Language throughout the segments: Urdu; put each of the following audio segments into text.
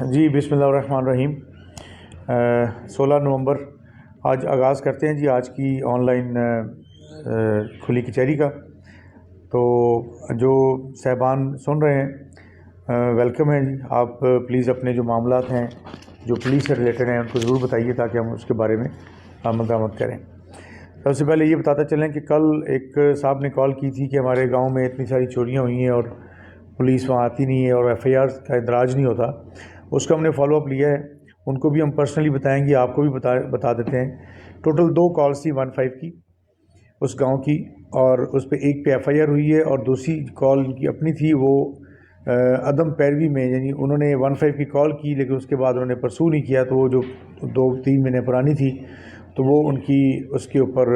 جی بسم اللہ الرحمن الرحیم 16 نومبر آج آغاز کرتے ہیں جی آج کی آن لائن کھلی کچہری کا۔ تو جو صاحبان سن رہے ہیں ویلکم ہے جی، آپ پلیز اپنے جو معاملات ہیں جو پولیس سے ریلیٹڈ ہیں ان کو ضرور بتائیے تاکہ ہم اس کے بارے میں آمد آمد کریں۔ سب سے پہلے یہ بتاتا چلیں کہ کل ایک صاحب نے کال کی تھی کہ ہمارے گاؤں میں اتنی ساری چوریاں ہوئی ہیں اور پولیس وہاں آتی نہیں ہے اور ایف آئی آر کا اندراج نہیں ہوتا۔ اس کا ہم نے فالو اپ لیا ہے، ان کو بھی ہم پرسنلی بتائیں گے، آپ کو بھی بتا دیتے ہیں۔ ٹوٹل 2 کالز تھی 15 کی اس گاؤں کی، اور اس پہ ایک پہ ایف آئی آر ہوئی ہے اور دوسری کال ان کی اپنی تھی، وہ عدم پیروی میں، یعنی انہوں نے 15 کی کال کی لیکن اس کے بعد انہوں نے پرسو نہیں کیا، تو وہ جو 2-3 مہینے پرانی تھی تو وہ ان کی اس کے اوپر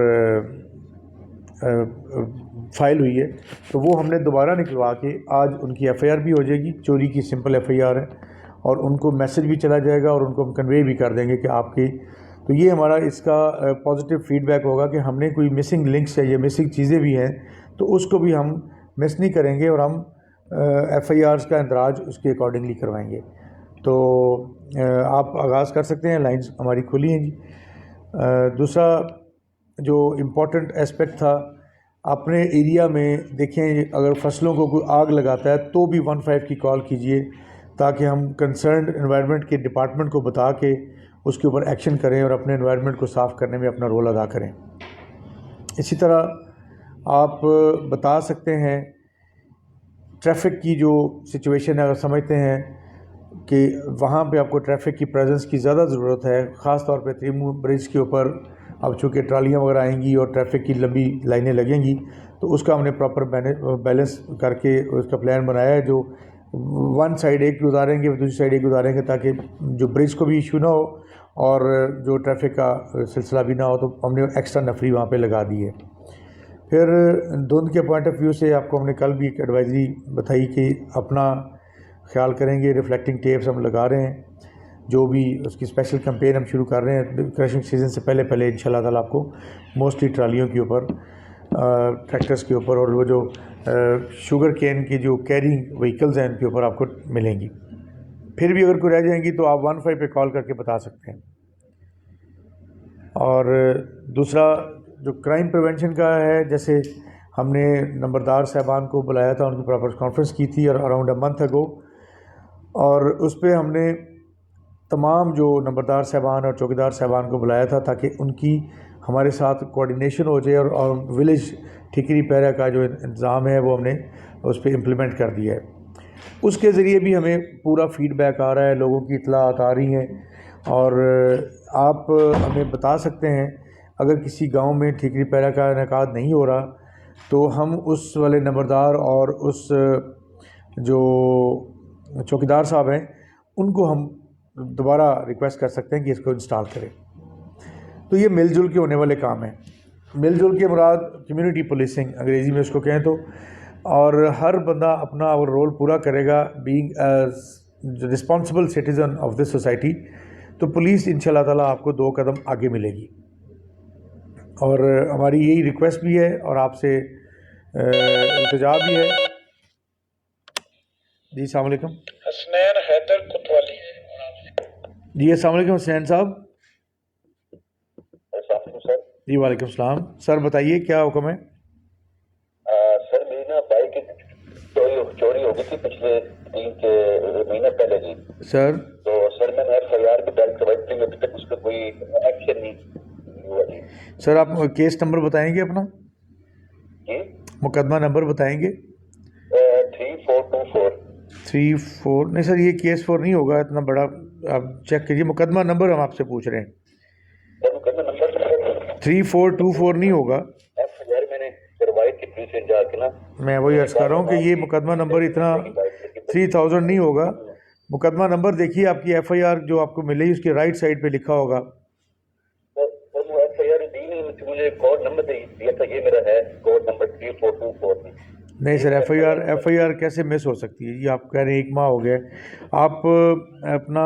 فائل ہوئی ہے، تو وہ ہم نے دوبارہ نکلوا کے آج ان کی ایف آئی آر بھی ہو جائے گی۔ چوری کی سمپل ایف آئی آر ہے اور ان کو میسج بھی چلا جائے گا اور ان کو ہم کنوے بھی کر دیں گے کہ آپ کی، تو یہ ہمارا اس کا پازیٹیو فیڈ بیک ہوگا کہ ہم نے کوئی مسنگ لنکس ہے یا مسنگ چیزیں بھی ہیں تو اس کو بھی ہم مس نہیں کریں گے اور ہم ایف آئی آرز کا اندراج اس کے اکارڈنگلی کروائیں گے۔ تو آپ آغاز کر سکتے ہیں، لائنز ہماری کھلی ہیں جی۔ دوسرا جو امپورٹنٹ اسپیکٹ تھا، اپنے ایریا میں دیکھیں اگر فصلوں کو کوئی آگ لگاتا ہے تو بھی 15 کی کال کیجئے تاکہ ہم کنسرنڈ انوائرمنٹ کے ڈپارٹمنٹ کو بتا کے اس کے اوپر ایکشن کریں اور اپنے انوائرمنٹ کو صاف کرنے میں اپنا رول ادا کریں۔ اسی طرح آپ بتا سکتے ہیں ٹریفک کی جو سچویشن ہے، اگر سمجھتے ہیں کہ وہاں پہ آپ کو ٹریفک کی پریزنس کی زیادہ ضرورت ہے، خاص طور پہ تیمور برج کے اوپر اب چونکہ ٹرالیاں وغیرہ آئیں گی اور ٹریفک کی لمبی لائنیں لگیں گی، تو اس کا ہم نے پراپر بیلنس کر کے اس کا پلان بنایا ہے، جو ون سائڈ ایک گزاریں گے دوسری سائڈ ایک گزاریں گے تاکہ جو برج کو بھی ایشو نہ ہو اور جو ٹریفک کا سلسلہ بھی نہ ہو، تو ہم نے ایکسٹرا نفری وہاں پہ لگا دی ہے۔ پھر دھند کے پوائنٹ آف ویو سے آپ کو ہم نے کل بھی ایک ایڈوائزری بتائی کہ اپنا خیال کریں گے، ریفلیکٹنگ ٹیپس ہم لگا رہے ہیں، جو بھی اس کی اسپیشل کمپین ہم شروع کر رہے ہیں کرشنگ سیزن سے پہلے انشاءاللہ تعالیٰ آپ کو موسٹلی ٹرالیوں کے اوپر، ٹریکٹرز کے اوپر اور وہ جو شوگر کین کی جو کیرنگ وہیکلز ہیں ان کے اوپر آپ کو ملیں گی۔ پھر بھی اگر کوئی رہ جائیں گی تو آپ 15 پہ کال کر کے بتا سکتے ہیں۔ اور دوسرا جو کرائم پریونشن کا ہے، جیسے ہم نے نمبردار صاحبان کو بلایا تھا، ان کی پراپر کانفرنس کی تھی اور اراؤنڈ اے منتھ اگو، اور اس پہ ہم نے تمام جو نمبردار صاحبان اور چوکیدار صاحبان کو بلایا تھا تاکہ ان کی ہمارے ساتھ کوارڈینیشن ہو جائے، اور ولیج ٹھیکری پیرا کا جو انتظام ہے وہ ہم نے اس پہ امپلیمنٹ کر دیا ہے۔ اس کے ذریعے بھی ہمیں پورا فیڈ بیک آ رہا ہے، لوگوں کی اطلاعات آ رہی ہیں، اور آپ ہمیں بتا سکتے ہیں اگر کسی گاؤں میں ٹھیکری پیرا کا انعقاد نہیں ہو رہا تو ہم اس والے نمبردار اور اس جو چوکیدار صاحب ہیں ان کو ہم دوبارہ ریکویسٹ کر سکتے ہیں کہ اس کو انسٹال کریں۔ تو یہ مل جل کے ہونے والے کام ہیں۔ مل جل کے مراد کمیونٹی پولیسنگ انگریزی میں اس کو کہیں تو، اور ہر بندہ اپنا رول پورا کرے گا being as responsible citizen of this society, تو پولیس انشاءاللہ تعالیٰ آپ کو 2 قدم آگے ملے گی۔ اور ہماری یہی ریکویسٹ بھی ہے اور آپ سے التجا بھی ہے۔ جی السلام علیکم، حسنین حیدر کوتوالی۔ جی السلام علیکم حسین صاحب۔ سر جی وعلیکم السلام، سر بتائیے کیا حکم ہے؟ سر میری نا بائک چوری ہو گئی تھی پچھلے 3 مہینے پہلے جی سر تو سر میں نے ایف آئی آر بھی درج کروائی تھی، ابھی تک اس پہ کوئی ایکشن نہیں ہوا جی۔ سر آپ کیس نمبر بتائیں گے اپنا؟ جی مقدمہ نمبر بتائیں گے؟ 3424۔ 34 نہیں سر، یہ کیس 4 نہیں ہوگا اتنا بڑا، آپ چیک کیجیے مقدمہ نمبر ہم آپ سے پوچھ رہے ہیں۔ مقدمہ نمبر 3424 نہیں ہوگا۔ ایف آئی آر میں نے کروائی تھی پولیس سے جا کے نا، میں وہی عرض کر رہا ہوں کہ یہ مقدمہ نمبر اتنا 3000 نہیں ہوگا۔ مقدمہ نمبر دیکھیے، آپ کی ایف آئی آر جو آپ کو ملے گی اس کے رائٹ سائڈ پہ لکھا ہوگا۔ سر وہ ایف آئی آر دی نہیں، مجھے کوڈ نمبر دیا تھا، یہ میرا ہے کوڈ نمبر 3424۔ نہیں سر، ایف آئی آر کیسے مس ہو سکتی ہے؟ یہ آپ کہہ رہے ہیں 1 ماہ ہو گیا، آپ اپنا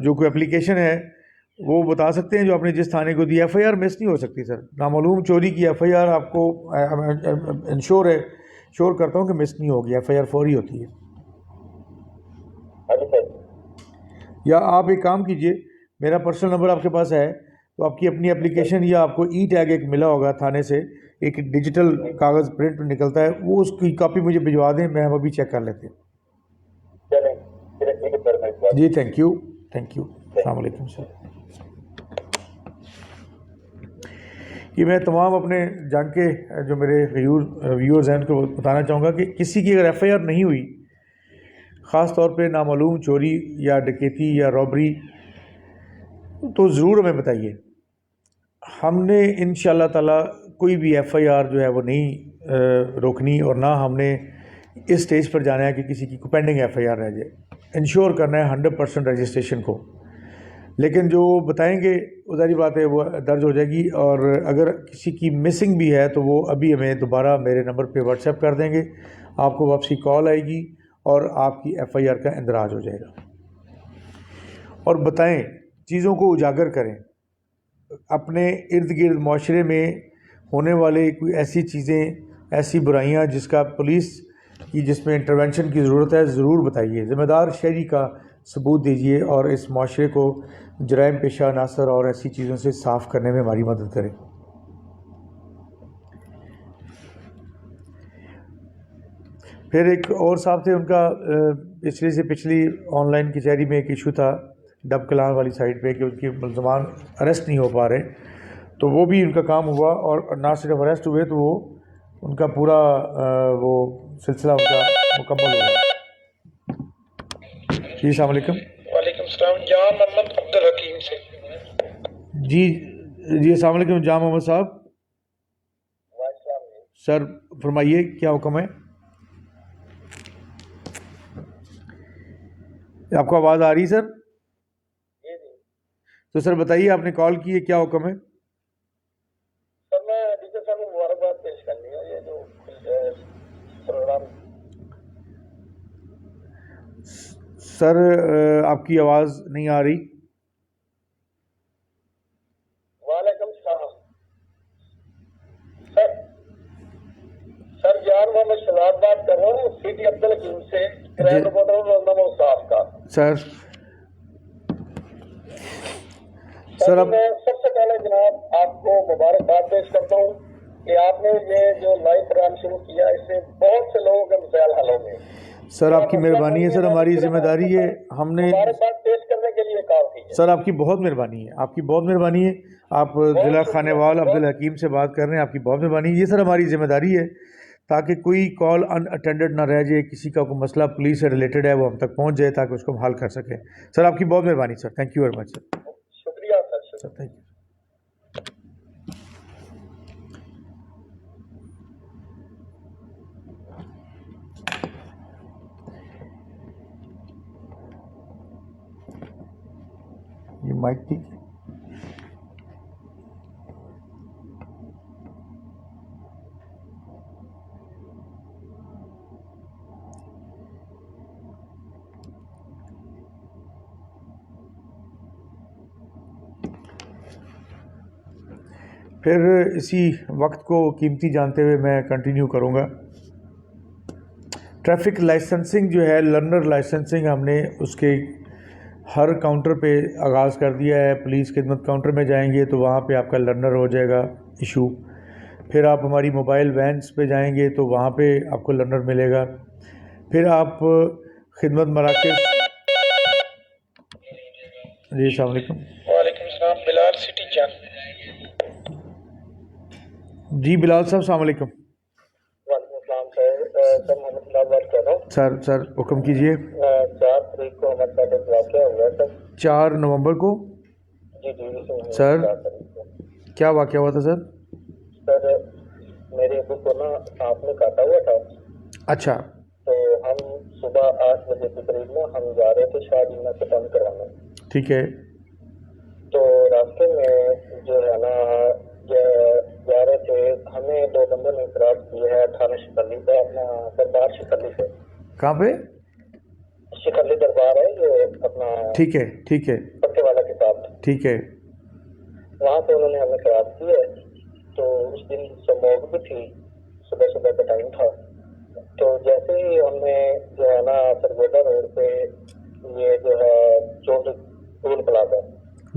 جو کوئی اپلیکیشن ہے وہ بتا سکتے ہیں جو آپ نے جس تھانے کو دی۔ ایف آئی آر مس نہیں ہو سکتی سر، نامعلوم چوری کی ایف آئی آر آپ کو انشور کرتا ہوں کہ مس نہیں ہوگی، ایف آئی آر فوری ہوتی ہے۔ سر یا آپ ایک کام کیجئے, میرا پرسنل نمبر آپ کے پاس ہے, تو آپ کی اپنی اپلیکیشن یا آپ کو ای ٹیگ ایک ملا ہوگا تھانے سے, ایک ڈیجیٹل کاغذ پرنٹ نکلتا ہے, وہ اس کی کاپی مجھے بھجوا دیں, میں ہم ابھی چیک کر لیتے ہیں. جی تھینک یو, السلام علیکم سر. یہ میں تمام اپنے جان کے جو میرے ویورز ہیں ان کو بتانا چاہوں گا کہ کسی کی اگر ایف آئی آر نہیں ہوئی, خاص طور پہ نامعلوم چوری یا ڈکیتی یا رابری, تو ضرور ہمیں بتائیے. ہم نے انشاءاللہ تعالی کوئی بھی ایف آئی آر جو ہے وہ نہیں روکنی, اور نہ ہم نے اس سٹیج پر جانا ہے کہ کسی کی پینڈنگ ایف آئی آر رہ جائے. انشور کرنا ہے 100% رجسٹریشن کو, لیکن جو بتائیں گے ظاہری بات ہے وہ درج ہو جائے گی. اور اگر کسی کی مسنگ بھی ہے تو وہ ابھی ہمیں دوبارہ میرے نمبر پہ واٹس ایپ کر دیں گے, آپ کو واپسی کال آئے گی اور آپ کی ایف آئی آر کا اندراج ہو جائے گا. اور بتائیں, چیزوں کو اجاگر کریں, اپنے ارد گرد معاشرے میں ہونے والے کوئی ایسی چیزیں, ایسی برائیاں جس کا پولیس کی جس میں انٹرونشن کی ضرورت ہے, ضرور بتائیے. ذمہ دار شہری کا ثبوت دیجیے اور اس معاشرے کو جرائم پیشہ عناصر اور ایسی چیزوں سے صاف کرنے میں ہماری مدد کریں. پھر ایک اور صاحب تھے, ان کا پچھلی آن لائن کچہری میں ایک ایشو تھا ڈب کلان والی سائڈ پہ کہ ان کے ملزمان اریسٹ نہیں ہو پا رہے, تو وہ بھی ان کا کام ہوا, اور نہ صرف اریسٹ ہوئے تو وہ ان کا پورا وہ سلسلہ ان کا مکمل ہوا. جی السلام علیکم. وعلیکم السلام. جان محمد عبدالحکیم سے. جی السلام علیکم جان محمد صاحب. سر فرمائیے کیا حکم ہے؟ آپ کو آواز آ رہی سر؟ تو سر بتائیے, آپ نے کال کی ہے, کیا حکم ہے؟ سر میں ڈیجیٹل صاحب کو مبارکباد پیش کرنی ہے, یہ جو پروگرام. سر آپ کی آواز نہیں آ رہی. وعلیکم السلام. سر جان محمد شہزاد بات کر رہا ہوں سٹی عبدالحکیم سے, کرائم رپورٹر رونما صاحب کا. سر میں سب سے پہلے جناب آپ کو مبارکباد پیش کرتا ہوں کہ آپ نے یہ جو لائیو پروگرام شروع کیا, اس سے بہت سے لوگوں کے مسائل حل ہوں گے. سر آپ کی مہربانی ہے, سر ہماری ذمہ داری ہے, ہم نے مبارکباد پیش کرنے کے لیے کال کی ہے. سر آپ کی بہت مہربانی ہے, آپ کی بہت مہربانی ہے. آپ ضلع خانے وال عبدالحکیم سے بات کر رہے ہیں, آپ کی بہت مہربانی ہے. یہ سر ہماری ذمہ داری ہے تاکہ کوئی کال ان اٹینڈڈ نہ رہ جائے, کسی کا کوئی مسئلہ پولیس سے ریلیٹڈ ہے وہ ہم تک پہنچ جائے تاکہ اس کو ہم حل کر سکیں. سر آپ کی بہت مہربانی سر, تھینک یو ویری مچ سر. شکریہ سر تھینک یو. یہ مائک ٹھیک ہے؟ پھر اسی وقت کو قیمتی جانتے ہوئے میں کنٹینیو کروں گا. ٹریفک لائسنسنگ جو ہے, لرنر لائسنسنگ, ہم نے اس کے ہر کاؤنٹر پہ آغاز کر دیا ہے. پولیس خدمت کاؤنٹر میں جائیں گے تو وہاں پہ آپ کا لرنر ہو جائے گا ایشو. پھر آپ ہماری موبائل وینس پہ جائیں گے تو وہاں پہ آپ کو لرنر ملے گا. پھر آپ خدمت مراکز. جی السلام علیکم. وعلیکم السلام. بلال سٹی چین. جی بلال صاحب السلام علیکم. وعلیکم السلام سر محمد اللہ بات کر رہا ہوں. سر حکم کیجیے. 4 تاریخ کو ہمارے ساتھ ایک واقعہ ہوا سر. 4 نومبر کو؟ جی سر کیا واقعہ ہوا تھا سر؟ سر میرے ابو کو نا سانپ نے کاٹا ہوا تھا. اچھا. تو ہم صبح 8 بجے کے قریب میں ہم جا رہے تھے شاہ جینا سے بند کروانے. ٹھیک ہے. تو راستے میں جو ہے نا جا رہے تھے, ہمیں 2 بندوں نے اعتراض کیا ہے تھانہ شکرلی پہ, اپنا دربار شکرلی سے. کہاں پہ؟ شکرلی دربار ہے یہ اپنا. ٹھیک ہے ٹھیک ہے. پکے والا کے ساتھ. ٹھیک ہے. وہاں پہ انہوں نے ہمیں اعتراض کی ہے. تو اس دن سموگ بھی تھی, صبح کا ٹائم تھا. تو جیسے ہی ہم نے جو ہے نا سرگودا روڈ پہ یہ جو ہے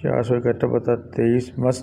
471/23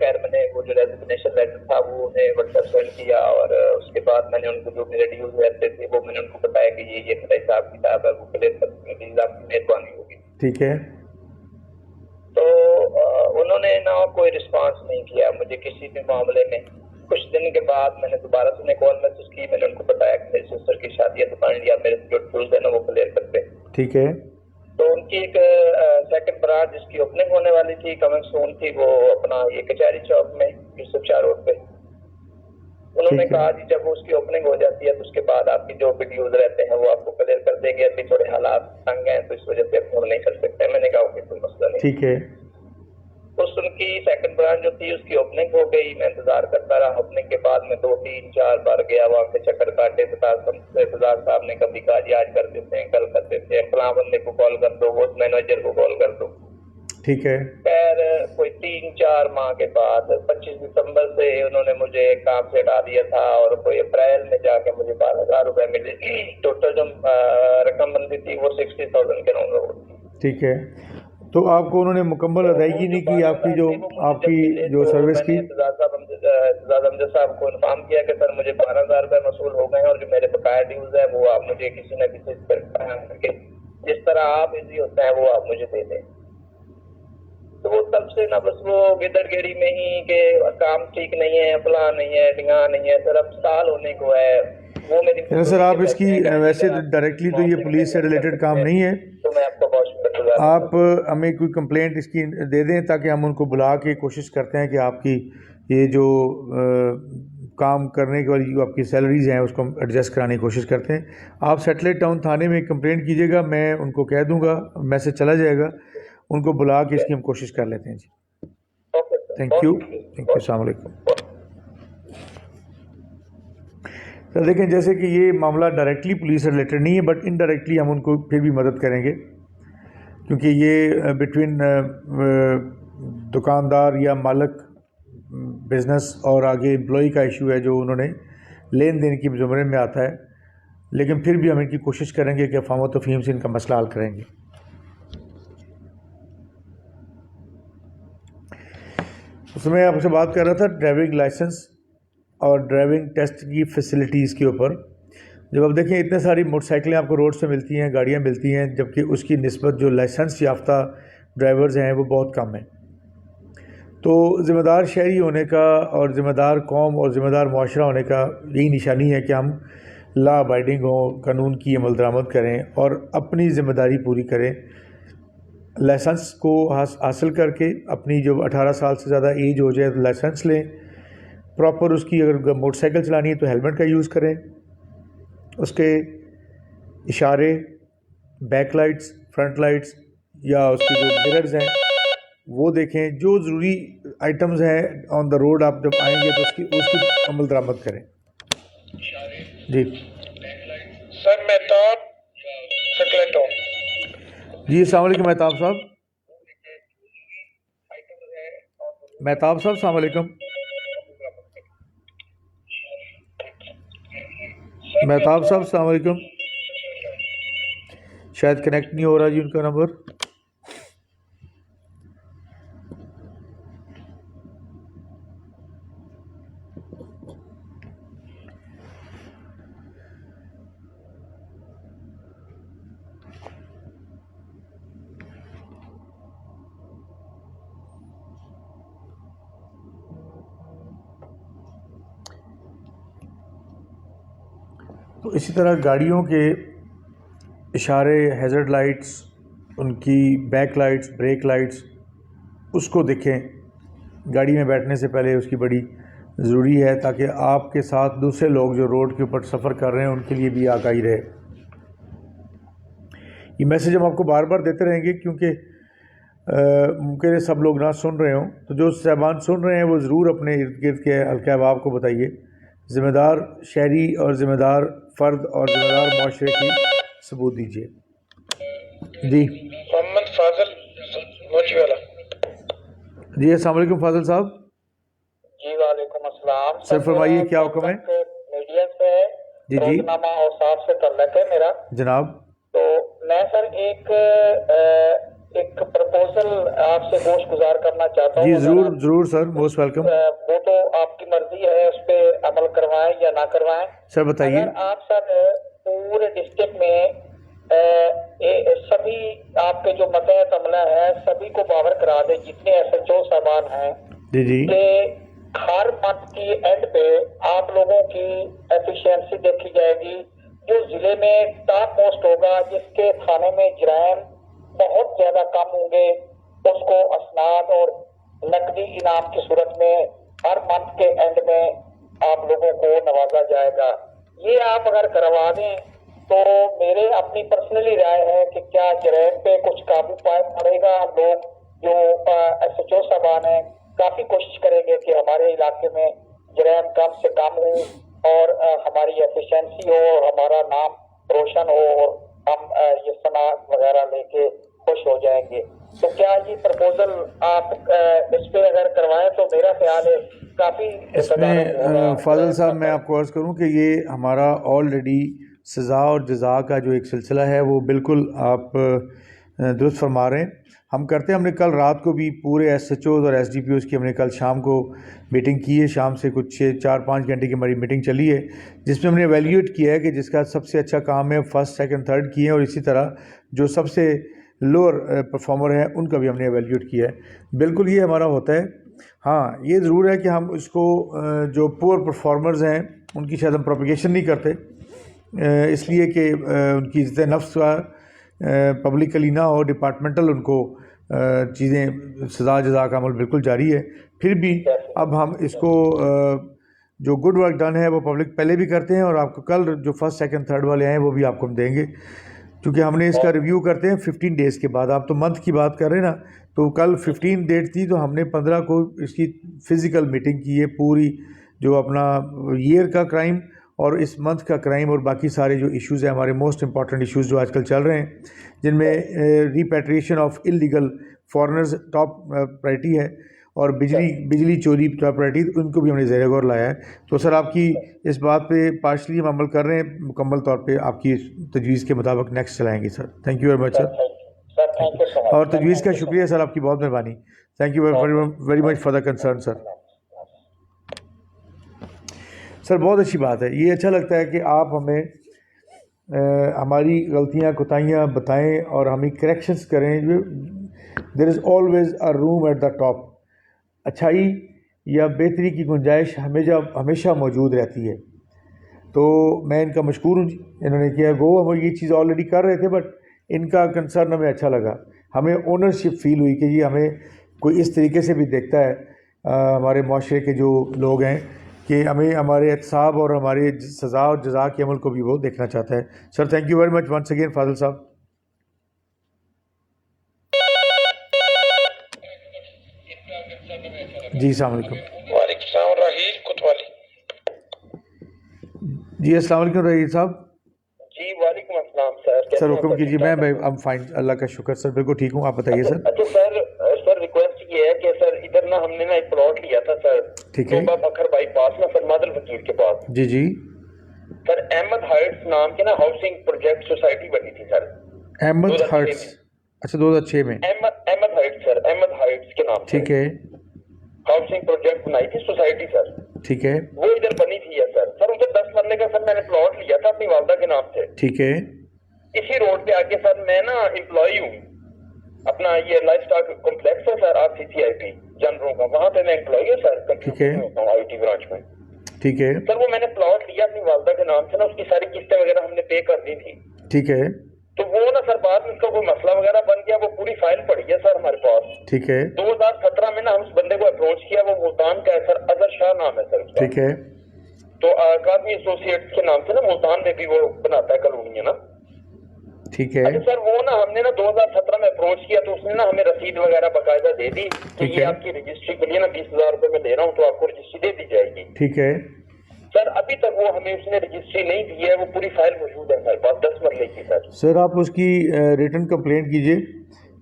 خیر میں نے وہ جو ریزگنیشن لیٹر تھا وہ انہیں واٹس ایپ سینڈ کیا، اور اس کے بعد میں نے ان کو جو میرے ڈیوز رہتے تھے وہ میں نے ان کو بتایا کہ یہ میرا حساب کتاب ہے، وہ کلیئر کرنے کے لیے آپ کی مہربانی ہوگی. ٹھیک ہے. تو انہوں نے نہ کوئی رسپانس نہیں کیا مجھے کسی بھی معاملے میں. کچھ دن کے بعد میں نے دوبارہ سے انہیں کال میسج کی، میں نے ان کو بتایا کہ میری سسٹر کی شادی ہے تو یا میرے جو ٹولز ہیں نا وہ کلیئر کرتے. ٹھیک ہے. تو ان کی ایک سیکنڈ برانچ جس کی اوپننگ ہونے والی تھی کمنگ سون تھی، وہ اپنا یہ کچہری چوک میں یوسف شاہ روڈ پہ. انہوں نے کہا جی جب اس کی اوپننگ ہو جاتی ہے تو اس کے بعد آپ کی جو ویڈیوز رہتے ہیں وہ آپ کو کلیئر کر دیں گے، ابھی تھوڑے حالات تنگ ہیں تو اس وجہ سے اب ہم نہیں کر سکتے. میں نے کہا اوکے کوئی مسئلہ نہیں. ٹھیک ہے. اس ان کی سیکنڈ برانچ جو تھی اس کی اوپننگ ہو گئی، میں انتظار کرتا رہا. اوپننگ کے بعد میں 2-3-4 بار گیا وہاں سے چکر کاٹے. انتظار صاحب نے کبھی کہا جی آج کر دیتے ہیں، کل کر دیتے ہیں، فلاں بندے کو کال کر دو، وہ مینیجر کو کال کر دو. ٹھیک ہے. خیر کوئی 3-4 ماہ کے بعد 25 دسمبر سے انہوں نے مجھے کام سے ہٹا دیا تھا، اور کوئی اپریل میں جا کے مجھے 12,000 روپے ملے. ٹوٹل جو رقم بنتی تھی وہ 60,000 کے راؤنڈ اباؤٹ تھی. ٹھیک ہے. تو آپ کو انہوں نے مکمل ادائیگی نہیں کی آپ کی جو سروس کی؟ اعتزاز امجد صاحب کو انفارم کیا کہ سر مجھے 12,000 روپے موصول ہو گئے ہیں، اور جو میرے بقایا ڈیوز ہے وہ آپ مجھے کسی نہ کسی جس طرح آپ ایزی ہوتا ہے وہ آپ مجھے دے دیں. تو وہ تب سے نہ بس وہ گدڑ گیڑی میں ہی کہ کام ٹھیک نہیں ہے، فلاں نہیں ہے، ڈھنگا نہیں ہے. سر اب سال ہونے کو ہے وہ میری سر آپ اس کی ویسے ڈائریکٹلی تو یہ پولیس سے ریلیٹڈ کام نہیں ہے. تو میں آپ کو بہت شکریہ. آپ ہمیں کوئی کمپلینٹ اس کی دے دیں تاکہ ہم ان کو بلا کے کوشش کرتے ہیں کہ آپ کی یہ جو کام کرنے کے والی جو آپ کی سیلریز ہیں اس کو ہم ایڈجسٹ کرانے کی کوشش کرتے ہیں. آپ سیٹلائٹ ٹاؤن تھانے میں کمپلینٹ کیجیے گا، میں ان کو کہہ دوں گا، میسج چلا جائے گا، ان کو بلا کے اس کی ہم کوشش کر لیتے ہیں. جی تھینک یو. السلام علیکم. سر دیکھیں جیسے کہ یہ معاملہ ڈائریکٹلی پولیس سے ریلیٹڈ نہیں ہے، بٹ انڈائریکٹلی ہم ان کو پھر بھی مدد کریں گے، کیونکہ یہ بٹوین دکاندار یا مالک بزنس اور آگے امپلائی کا ایشو ہے جو انہوں نے لین دین کی زمرے میں آتا ہے. لیکن پھر بھی ہم ان کی کوشش کریں گے کہ افہام و تفہیم سے ان کا مسئلہ حل کریں گے. اس میں آپ سے بات کر رہا تھا ڈرائیونگ لائسنس اور ڈرائیونگ ٹیسٹ کی فیسلٹیز کے اوپر. جب آپ دیکھیں اتنے ساری موٹر سائیکلیں آپ کو روڈ سے ملتی ہیں، گاڑیاں ملتی ہیں، جبکہ اس کی نسبت جو لائسنس یافتہ ڈرائیورز ہیں وہ بہت کم ہیں. تو ذمہ دار شہری ہونے کا اور ذمہ دار قوم اور ذمہ دار معاشرہ ہونے کا یہی نشانی ہے کہ ہم لا ابائڈنگ ہوں، قانون کی عمل درآمد کریں اور اپنی ذمہ داری پوری کریں. لائسنس کو حاصل کر کے اپنی جو 18 سال سے زیادہ ایج ہو جائے تو لائسنس لیں. پراپر اس کی اگر موٹر سائیکل چلانی ہے تو ہیلمٹ کا یوز کریں. اس کے اشارے، بیک لائٹس، فرنٹ لائٹس یا اس کی جو مررز ہیں وہ دیکھیں. جو ضروری آئٹمز ہیں آن دا روڈ آپ جب آئیں گے تو اس کی عمل درآمد کریں. جی سر مہتاب سیکلیٹو. جی السلام علیکم مہتاب صاحب. مہتاب صاحب السلام علیکم. مہتاب صاحب السلام علیکم. شاید کنیکٹ نہیں ہو رہا جی ان کا نمبر. تو اسی طرح گاڑیوں کے اشارے، ہیزرڈ لائٹس، ان کی بیک لائٹس، بریک لائٹس، اس کو دیکھیں. گاڑی میں بیٹھنے سے پہلے اس کی بڑی ضروری ہے تاکہ آپ کے ساتھ دوسرے لوگ جو روڈ کے اوپر سفر کر رہے ہیں ان کے لیے بھی آگاہی رہے. یہ میسیج ہم آپ کو بار بار دیتے رہیں گے کیونکہ ممکن ہے سب لوگ نہ سن رہے ہوں. تو جو صاحبان سن رہے ہیں وہ ضرور اپنے ارد گرد کے حلقہ احباب کو بتائیے. ذمہ دار شہری اور ذمہ دار فرد اور ذمہ دار معاشرے کی ثبوت دیجیے. جی محمد فاضل موچی والا. جی السلام علیکم فاضل صاحب. جی وعلیکم السلام. سر فرمائیے کیا حکم ہے؟ میڈیا سے جی جی روزنامہ اوصاف سے تعلق ہے میرا جناب. تو میں سر ایک ایک پرپوزل آپ سے گوش گزار کرنا چاہتا ہوں. جی اگر ضرور آپ- ضرور سر، موسٹ ویلکم. وہ تو آپ کی مرضی ہے، اس پہ عمل کروائیں یا نہ کروائیں. سر بتائیے. اگر آپ سر پورے ڈسٹرکٹ میں سبھی آپ کے جو ماتحت عملہ ہے سبھی کو باور کرا دیں، جتنے ایس ایچ او صاحبان ہیں، جی جی کہ ہر منتھ کی اینڈ پہ آپ لوگوں کی ایفیشینسی دیکھی جائے گی. جو ضلع میں ٹاپ موسٹ ہوگا، جس کے تھانے میں جرائم بہت زیادہ کم ہوں گے، اس کو اسناد اور نقدی انعام کی صورت میں ہر منتھ کے اینڈ میں آپ لوگوں کو نوازا جائے گا. یہ آپ اگر کروا دیں تو میرے اپنی پرسنلی رائے ہے کہ کیا جرائم پہ کچھ قابو پڑے گا. لوگ جو ایس ایچ او صاحبان ہیں کافی کوشش کریں گے کہ ہمارے علاقے میں جرائم کم سے کم ہو اور ہماری ایفیشنسی ہو اور ہمارا نام روشن ہو اور ہم یہ صنعت وغیرہ لے کے خوش ہو جائیں گے. تو کیا یہ پرپوزل آپ اس پہ اگر کروائیں تو میرا خیال ہے کافی اس میں فاضل صاحب میں آپ کو عرض کروں کہ یہ ہمارا آلریڈی سزا اور جزا کا جو ایک سلسلہ ہے وہ بالکل آپ درست فرما رہے ہیں. ہم کرتے ہیں. ہم نے کل رات کو بھی پورے ایس ایچ اوز اور ایس ڈی پی اوز کی ہم نے کل شام کو میٹنگ کی ہے. شام سے کچھ 4-5 گھنٹے کی ہماری میٹنگ چلی ہے جس میں ہم نے ایویلیویٹ کیا ہے کہ جس کا سب سے اچھا کام ہے فرسٹ سیکنڈ تھرڈ کیے ہیں، اور اسی طرح جو سب سے لوور پرفارمر ہیں ان کا بھی ہم نے ایویلیویٹ کیا ہے. بالکل یہ ہمارا ہوتا ہے. ہاں یہ ضرور ہے کہ ہم اس کو جو پور پرفارمرز ہیں ان کی شاید ہم پروپیگیشن نہیں کرتے، اس لیے کہ ان کی عزت نفس کا پبلکلی نہ ہو. ڈپارٹمنٹل ان کو چیزیں سزا جزا کا عمل بالکل جاری ہے. پھر بھی اب ہم اس کو جو گڈ ورک ڈن ہے وہ پبلک پہلے بھی کرتے ہیں، اور آپ کو کل جو فرسٹ سیکنڈ تھرڈ والے ہیں وہ بھی آپ کو ہم دیں گے، کیونکہ ہم نے اس کا ریویو کرتے ہیں 15 ڈیز کے بعد. آپ تو منتھ کی بات کر رہے ہیں نا، تو کل 15 ڈیٹ تھی تو ہم نے 15 کو اس کی فزیکل میٹنگ کی ہے. پوری جو اپنا ایئر کا کرائم اور اس منتھ کا کرائم اور باقی سارے جو ایشوز ہیں ہمارے موسٹ امپورٹنٹ ایشوز جو آج کل چل رہے ہیں، جن میں repatriation of illegal foreigners top priority ہے، اور بجلی چوری ٹاپ پرائرٹی، ان کو بھی ہم نے زیر غور لایا ہے. تو سر آپ کی اس بات پہ پارشلی ہم عمل کر رہے ہیں، مکمل طور پہ آپ کی تجویز کے مطابق نیکسٹ چلائیں گے sir. Thank you very much sir. اور تجویز کا شکریہ سر، آپ کی بہت مہربانی. Thank you very much for the concern sir. Sir بہت اچھی بات ہے. یہ اچھا لگتا ہے کہ آپ ہمیں ہماری غلطیاں کوتاہیاں بتائیں اور ہمیں کریکشنز کریں. There is always a room at the top. اچھائی یا بہتری کی گنجائش ہمیشہ موجود رہتی ہے. تو میں ان کا مشکور ہوں جی، انہوں نے کیا. وہ ہم یہ چیز آلریڈی کر رہے تھے، بٹ ان کا کنسرن ہمیں اچھا لگا. ہمیں اونرشپ فیل ہوئی کہ یہ ہمیں کوئی اس طریقے سے بھی دیکھتا ہے ہمارے معاشرے کے جو لوگ ہیں، کہ ہمیں ہمارے احتساب اور ہمارے سزا اور جزا کے عمل کو بھی وہ دیکھنا چاہتا ہے. Sir thank you very much once again Fazil صاحب. جی السلام علیکم. وعلیکم السلام. راہیل کوتوالی. جی السلام علیکم رحیل صاحب. جی وعلیکم السلام سر. سر حکم کیجیے. میں فائن، اللہ کا شکر سر، بالکل ٹھیک ہوں. آپ بتائیے سر. اچھا سر ریکویسٹ یہ ہے کہ سر ادھر نا ہم نے نا ایک پلاٹ لیا تھا سر، ٹھیک ہے. بکر بائی پاس نا سر، مادل فقیر کے پاس. جی جی. سر احمد ہائٹس نام کے نا ہاؤسنگ پروجیکٹ سوسائٹی بنی تھی سر. احمد ہائٹس. اچھا 2006 میں. احمد ہائٹس سر، احمد ہائٹس کے نام. ٹھیک ہے. ہاؤسنگ پروجیکٹ بنائی تھی سوسائٹی سر. ٹھیک ہے. وہ ادھر بنی تھی ہے سر. سر ادھر 10 مرلے کا سر میں نے پلاٹ لیا تھا اپنی والدہ کے نام سے. ٹھیک ہے. اسی روڈ پہ آگے سر میں نا امپلائی ہوں، اپنا یہ لائف اسٹاک کمپلیکس ہے سر، آپ CCIP جنروں کا، وہاں پہ میں امپلائی ہوں سر. ٹھیک ہے. IT برانچ میں. ٹھیک ہے. سر وہ میں نے پلاٹ لیا اپنی والدہ کے نام سے نا، اس کی ساری قسطیں وغیرہ ہم نے پے کر دی تھی. ٹھیک ہے. تو وہ نا سر بعد میں اس کا کوئی مسئلہ وغیرہ بن گیا، وہ پوری فائل پڑی ہے سر ہمارے پاس. ٹھیک ہے. 2017 میں نا ہم اس بندے کو اپروچ کیا، وہ ملتان کا ہے سر، اظہر شاہ نام ہے سر اس کا. ٹھیک ہے. تو آکادمی ایسوسیٹس کے نام سے نا ملتان میں بھی وہ بناتا ہے کالونی ہے نا. ٹھیک ہے. اچھا سر وہ نا ہم نے نا 2017 میں اپروچ کیا تو اس نے نا ہمیں رسید وغیرہ باقاعدہ دے دی کہ ٹھیک یہ ہے. آپ کی رجسٹری کے لیے نا 20,000 روپے میں دے رہا ہوں، تو آپ کو رجسٹری دے دی جائے گی. ٹھیک ہے. سر ابھی تک وہ ہمیں اس نے رجسٹری نہیں دی ہے. وہ پوری فائل موجود ہے ہمارے پاس 10 مرلے کی سر. سر آپ اس کی ریٹن کمپلینٹ کیجیے،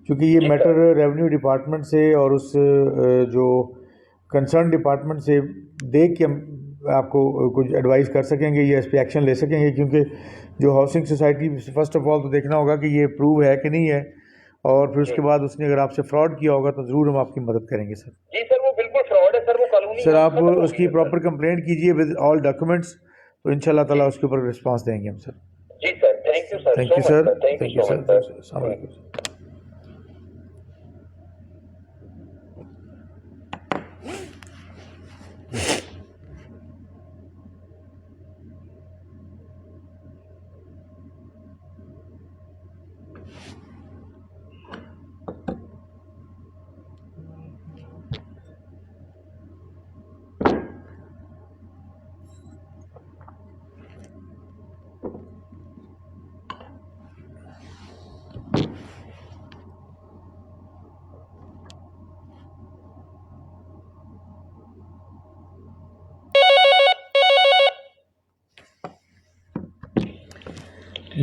کیونکہ یہ میٹر ریونیو ڈپارٹمنٹ سے اور اس جو کنسرن ڈپارٹمنٹ سے دیکھ کے ہم آپ کو کچھ ایڈوائز کر سکیں گے یا اس پہ ایکشن لے سکیں گے. کیونکہ جو housing society first of all تو دیکھنا ہوگا کہ یہ اپروو ہے کہ نہیں ہے، اور پھر اس کے بعد اس نے اگر آپ سے فراڈ کیا ہوگا تو ضرور ہم آپ کی مدد کریں گے سر. جی سر وہ بالکل فراڈ ہے سر, وہ قانونی سر آپ اس کی پراپر کمپلینٹ کیجیے ود آل ڈاکومنٹس, تو ان شاء اللہ تعالیٰ اس کے اوپر رسپانس دیں گے ہم سر. جی sir, thank you sir, thank you sir, thank you sir, السلام علیکم.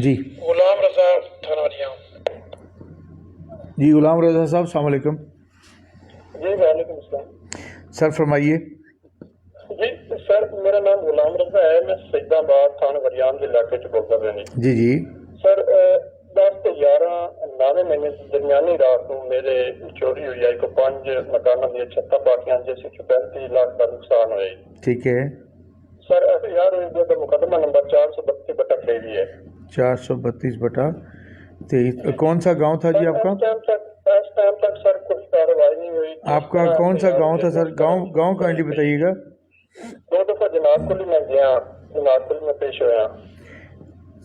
جی غلام رضا تھانہ ریاض. جی غلام رضا صاحب السلام علیکم. جی وعلیکم السلام. سر فرمائیے. جی سر میرا نام غلام رضا ہے, میں سجدہ آباد تھانہ وریان کے علاقے سے بولتا رہا ہوں. جی جی سر 10 ਤੇ 11 9 ਮਹੀਨੇ ਦਰਮਿਆਨੀ ਰਾਤ ਨੂੰ ਮੇਰੇ ਚੋਰੀ ਹੋਈ ਹੈ. ਇੱਕ 5 ਮਕਾਨਾਂ ਦੀਆਂ ਛੱਤਾਂ ਪਾਟੀਆਂ, ਜਿਸ ਵਿੱਚ 35 ਲੱਖ ਦਾ ਨੁਕਸਾਨ ਹੋਇਆ ਜੀ. ٹھیک ہے. سر FIR ہوئی جو تو مقدمہ نمبر 432/23 ہے. 432/23. کون سا گاؤں تھا جی آپ کا؟ اس ٹائم تک سر کچھ کارروائی نہیں ہوئی. آپ کا کون سا گاؤں تھا سر؟ گاؤں کائنڈلی بتائیے گا. 2 دفعہ جناب کلی میں گیا, جناب کلی میں پیش ہوا.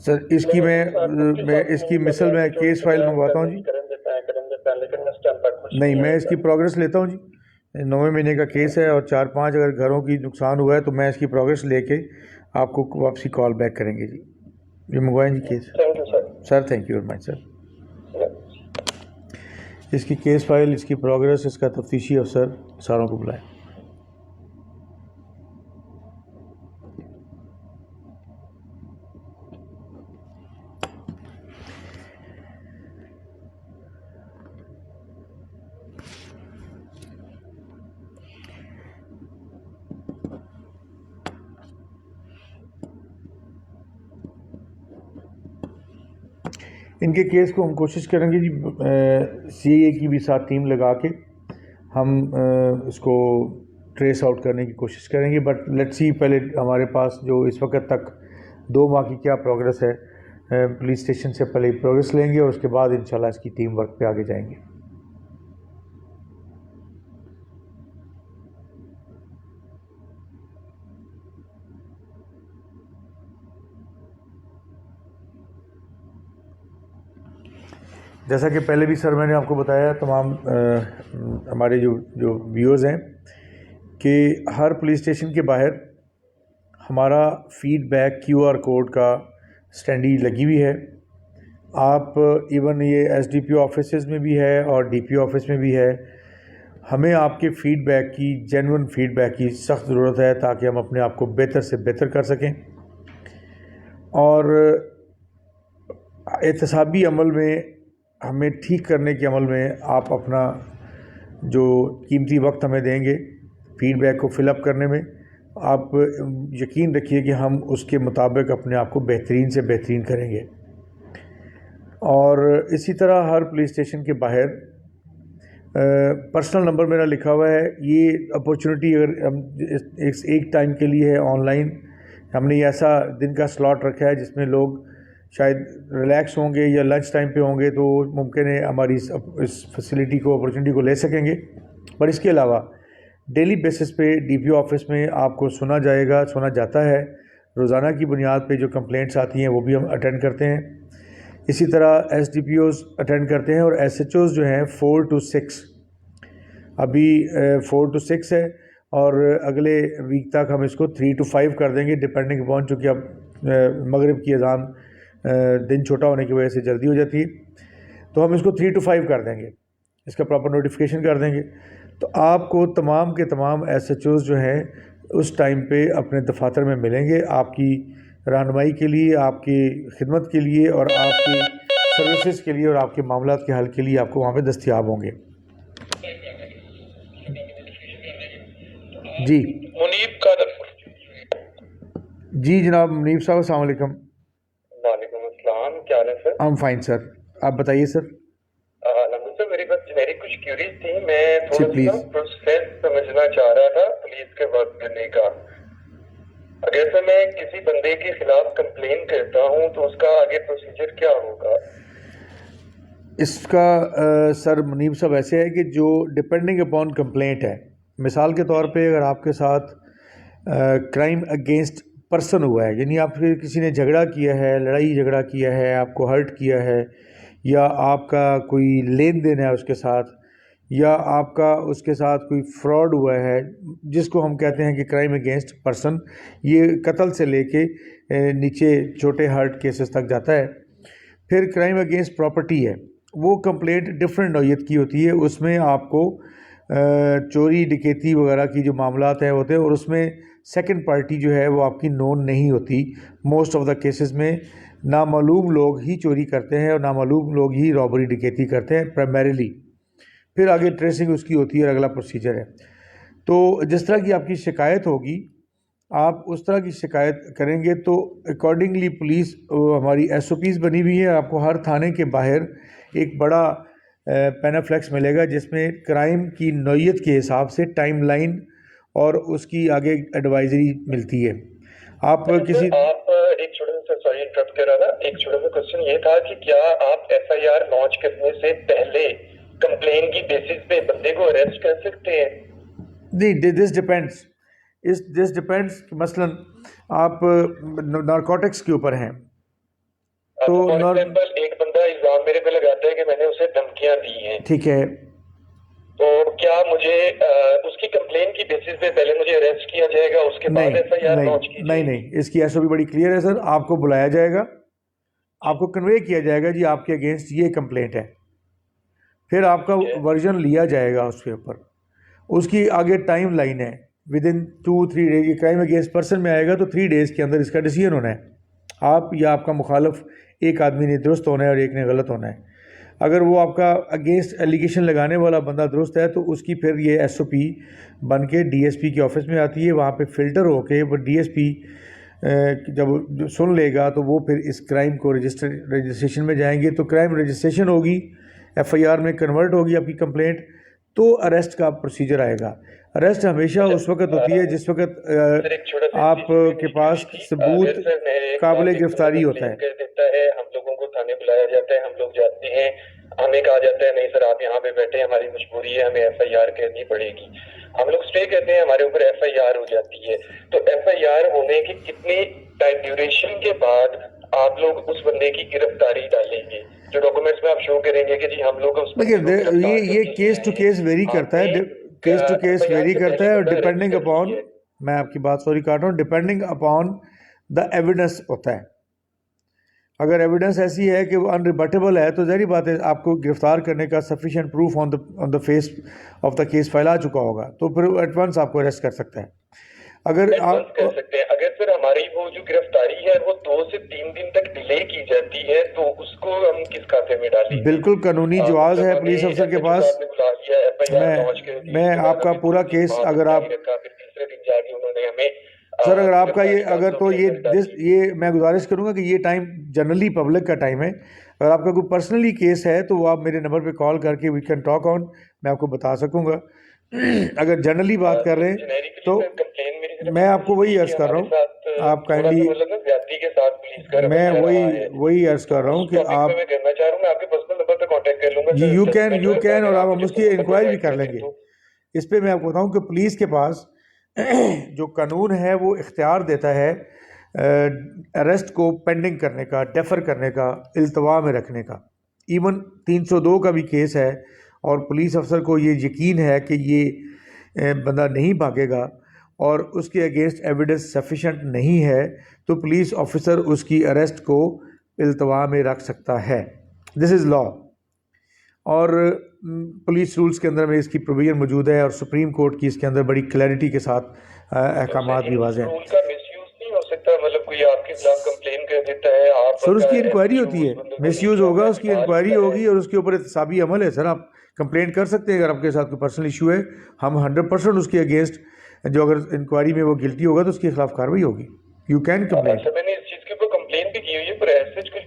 سر اس کی میں اس کی مثل میں کیس فائل منگواتا ہوں جی. لیکن اس ٹائم تک نہیں, میں اس کی پروگریس لیتا ہوں جی. 9ویں مہینے کا کیس ہے اور 4-5 اگر گھروں کی نقصان ہوا ہے تو میں اس کی پروگریس لے کے آپ کو واپسی کال بیک کریں گے جی. یہ منگوائیں جی case. Thank you sir. Sir thank you very much sir. اس کی کیس فائل, اس کی پروگریس, اس کا تفتیشی افسر ساروں کو بلائیں. ان کے کیس کو ہم کوشش کریں گے جی CIA کی بھی ساتھ ٹیم لگا کے ہم اس کو ٹریس آؤٹ کرنے کی کوشش کریں گے. بٹ لیٹس سی پہلے ہمارے پاس جو اس وقت تک 2 ماہ کی کیا پروگریس ہے, پولیس اسٹیشن سے پہلے پروگریس لیں گے اور اس کے بعد انشاءاللہ اس کی ٹیم ورک پہ آگے جائیں گے. جیسا کہ پہلے بھی سر میں نے آپ کو بتایا تمام ہمارے جو ویورز ہیں کہ ہر پولیس اسٹیشن کے باہر ہمارا فیڈ بیک QR کوڈ کا اسٹینڈی لگی ہوئی ہے. آپ ایون یہ SDPO آفیسز میں بھی ہے اور DPO آفس میں بھی ہے. ہمیں آپ کے فیڈ بیک کی, جینون فیڈ بیک کی سخت ضرورت ہے تاکہ ہم اپنے آپ کو بہتر سے بہتر کر سکیں. اور احتسابی عمل میں, ہمیں ٹھیک کرنے کے عمل میں آپ اپنا جو قیمتی وقت ہمیں دیں گے فیڈ بیک کو فل اپ کرنے میں, آپ یقین رکھیے کہ ہم اس کے مطابق اپنے آپ کو بہترین سے بہترین کریں گے. اور اسی طرح ہر پولیس اسٹیشن کے باہر پرسنل نمبر میرا لکھا ہوا ہے. یہ اپورچونٹی اگر ہم ایک ٹائم کے لیے ہے آن لائن, ہم نے یہ ایسا دن کا سلاٹ رکھا ہے جس میں لوگ شاید ریلیکس ہوں گے یا لنچ ٹائم پہ ہوں گے تو ممکن ہے ہماری اس فیسلٹی کو, اپورچونٹی کو لے سکیں گے. پر اس کے علاوہ ڈیلی بیسس پہ DPO آفس میں آپ کو سنا جاتا ہے. روزانہ کی بنیاد پہ جو کمپلینٹس آتی ہیں وہ بھی ہم اٹینڈ کرتے ہیں. اسی طرح SDPOs اٹینڈ کرتے ہیں اور SHOs جو ہیں 4 to 6, ابھی 4 to 6 ہے اور اگلے ویک تک ہم اس کو 3 to 5 کر دیں گے ڈپینڈنگ اپون, چونکہ اب مغرب کی اذان دن چھوٹا ہونے کی وجہ سے جلدی ہو جاتی ہے, تو ہم اس کو 3 to 5 کر دیں گے, اس کا پراپر نوٹیفیکیشن کر دیں گے. تو آپ کو تمام کے تمام SHOs جو ہیں اس ٹائم پہ اپنے دفاتر میں ملیں گے, آپ کی رہنمائی کے لیے, آپ کی خدمت کے لیے اور آپ کی سروسز کے لیے اور آپ کے معاملات کے حل کے لیے آپ کو وہاں پہ دستیاب ہوں گے. جی منیب قادر. جی جناب منیب صاحب السلام علیکم. وعلیکم السلام, کیا حال ہے سر؟ ہم فائن سر, آپ بتائیے سر. میری کچھ کیوریز تھی, میں تھوڑا please. سا پروسیس سمجھنا چاہ رہا تھا پولیس کے ورک کرنے کا. اگر سے میں کسی بندے کے خلاف کمپلین کرتا ہوں تو اس کا آگے پروسیجر کیا ہوگا؟ اس کا سر منیب صاحب ایسے ہے کہ جو ڈپینڈنگ اپون کمپلینٹ ہے, مثال کے طور پہ اگر آپ کے ساتھ کرائم اگینسٹ پرسن ہوا ہے, یعنی آپ کے کسی نے جھگڑا کیا ہے, لڑائی جھگڑا کیا ہے, آپ کو ہرٹ کیا ہے, یا آپ کا کوئی لین دین ہے اس کے ساتھ, یا آپ کا اس کے ساتھ کوئی فراڈ ہوا ہے, جس کو ہم کہتے ہیں کہ کرائم اگینسٹ پرسن, یہ قتل سے لے کے نیچے چھوٹے ہرٹ کیسز تک جاتا ہے. پھر کرائم اگینسٹ پراپرٹی ہے, وہ کمپلینٹ ڈفرینٹ نوعیت کی ہوتی ہے. اس میں آپ کو چوری ڈکیتی وغیرہ کی جو معاملات ہیں ہوتے ہیں, اور اس میں سیکنڈ پارٹی جو ہے وہ آپ کی نون نہیں ہوتی. موسٹ آف دا کیسز میں نامعلوم لوگ ہی چوری کرتے ہیں اور نامعلوم لوگ ہی رابری ڈکیتی کرتے ہیں پرائمریلی. پھر آگے ٹریسنگ اس کی ہوتی ہے اور اگلا پروسیجر ہے. تو جس طرح کی آپ کی شکایت ہوگی, آپ اس طرح کی شکایت کریں گے تو اکارڈنگلی پولیس ہماری ایس او پیز بنی ہوئی ہے. آپ کو ہر تھانے کے باہر ایک بڑا پینافلیکس ملے گا جس میں کرائم کی نوعیت کے حساب سے ٹائم لائن اور اس کی آگے ایڈوائزری ملتی ہے. آپ کسی آپ ایک چھوٹا سا, سوری انٹرپٹ کر رہا تھا, ایک چھوٹا سا کوشچن یہ تھا کہ کیا آپ ایف آئی آر لانچ کرنے سے پہلے کمپلین کی بیسس پہ بندے کو اریسٹ کر سکتے ہیں؟ نہیں, دس ڈپینڈس. مثلاً آپ نارکوٹکس کے اوپر ہیں تو فار ایگزامپل ایک بندہ الزام میرے پہ لگاتا ہے کہ میں نے اسے دھمکیاں دی ہیں, ٹھیک ہے, تو کیا مجھے اس کی کمپلین کی بیسس پہ پہلے مجھے اریسٹ کیا جائے گا, اس کے بعد ایف آئی آر لانچ کی جائے گی؟ نہیں, اس کی ایس او پی بڑی کلیئر ہے سر. آپ کو بلایا جائے گا, آپ کو کنوے کیا جائے گا جی آپ کے اگینسٹ یہ کمپلینٹ ہے, پھر آپ کا ورژن لیا جائے گا اس کے اوپر. اس کی آگے ٹائم لائن ہے, ود ان 2-3 ڈیز. یہ کرائم اگینسٹ پرسن میں آئے گا تو 3 ڈیز کے اندر اس کا ڈیسیژن ہونا ہے. آپ یا آپ کا مخالف, ایک آدمی نے درست ہونا ہے اور ایک نے غلط ہونا ہے. اگر وہ آپ کا اگینسٹ ایلیگیشن لگانے والا بندہ درست ہے تو اس کی پھر یہ ایس او پی بن کے ڈی ایس پی کے آفس میں آتی ہے. وہاں پہ فلٹر ہو کے وہ ڈی ایس پی جب سن لے گا تو وہ پھر اس کرائم کو رجسٹریشن میں جائیں گے. تو کرائم رجسٹریشن ہوگی, ایف آئی آر میں کنورٹ ہوگی آپ کی کمپلینٹ, تو اریسٹ کا پروسیجر آئے گا. اریسٹ ہمیشہ اس وقت ہوتی ہے جس وقت آپ کے پاس ثبوت قابل گرفتاری ہوتا ہے. ہم لوگوں کو تھانے بلایا جاتا ہے, ہم لوگ جاتے ہیں, ہمیں کہا جاتا ہے نہیں سر آپ یہاں پہ بیٹھے, ہماری مجبوری ہے, ہمیں ایف آئی آر کرنی پڑے گی. ہم لوگ اسٹے کرتے ہیں, ہمارے اوپر ایف آئی آر ہو جاتی ہے. تو ایف آئی آر ہونے کی کتنی ٹائم ڈیوریشن کے بعد آپ لوگ اس بندے کی گرفتاری ڈالیں گے؟ جو ڈاکومنٹس میں آپ شو کریں گے کہ جی ہم لوگ یہ کیس ٹو کیس ویری کرتا ہے, کیس ٹو کیس ویری کرتا ہے, اور ڈپینڈنگ اپون, میں آپ کی بات سوری کاٹ رہا ہوں, ڈپینڈنگ اپون دا ایویڈنس ہوتا ہے. اگر ایویڈنس ایسی ہے کہ وہ انریبٹیبل ہے تو ظاہری بات ہے آپ کو گرفتار کرنے کا sufficient proof on the face of the case پھیلا چکا ہوگا تو پھر ایٹ ونس آپ کو اریسٹ کر سکتا ہے. اگر آپ کر سکتے ہیں, اگر سر ہماری وہ جو گرفتاری ہے وہ 2 سے 3 دن تک ڈیلے کی جاتی ہے تو اس کو ہم کس کھاتے میں ڈالیں؟ بالکل قانونی جواز ہے پولیس افسر کے پاس. میں آپ کا پورا کیس, اگر آپ تیسرے دن جا کے انہوں نے ہمیں سر, اگر آپ کا یہ اگر تو یہ میں گزارش کروں گا کہ یہ ٹائم جنرلی پبلک کا ٹائم ہے. اگر آپ کا کوئی پرسنلی کیس ہے تو وہ آپ میرے نمبر پہ کال کر کے وی کین ٹاک آن, میں آپ کو بتا سکوں گا. اگر جنرلی بات کر رہے ہیں تو میں آپ کو وہی عرض کر رہا ہوں, آپ کائنڈلی, میں وہی عرض کر رہا ہوں کہ آپ جی یو کین اور آپ اس کی انکوائری بھی کر لیں گے. اس پہ میں آپ کو بتاؤں کہ پولیس کے پاس جو قانون ہے وہ اختیار دیتا ہے اریسٹ کو پینڈنگ کرنے کا, ڈیفر کرنے کا, التوا میں رکھنے کا. ایون 302 کا بھی کیس ہے اور پولیس افسر کو یہ یقین ہے کہ یہ بندہ نہیں بھاگے گا اور اس کے اگینسٹ ایویڈنس سفیشینٹ نہیں ہے تو پولیس آفیسر اس کی اریسٹ کو التوا میں رکھ سکتا ہے. دس از لا, اور پولیس رولز کے اندر میں اس کی پروویژن موجود ہے اور سپریم کورٹ کی اس کے اندر بڑی کلیئرٹی کے ساتھ احکامات بھی واضح ہیں. مطلب کوئی آپ کے خلاف کمپلین کر دیتا ہے, آپ سر اس کی انکوائری ہوتی ہے, مس یوز ہوگا, اس کی انکوائری ہوگی اور اس کے اوپر احتسابی عمل ہے. سر آپ کمپلین کر سکتے ہیں اگر آپ کے ساتھ کوئی پرسنل ایشو ہے, ہم 100% اس کے اگینسٹ جو اگر انکوائری میں وہ گلٹی ہوگا تو اس کے خلاف کارروائی ہوگی. You can complain. میں نے اس چیز کے اوپر کمپلین بھی کی ہوئی ہے, پر ایسے کچھ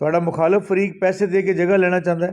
ਤੁਹਾਡਾ ਮੁਖਾਲਫ ਫਰੀਕ ਪੈਸੇ ਦੇ ਕੇ ਜਗ੍ਹਾ ਲੈਣਾ ਚਾਹੁੰਦਾ ਹੈ।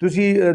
ਤੁਸੀਂ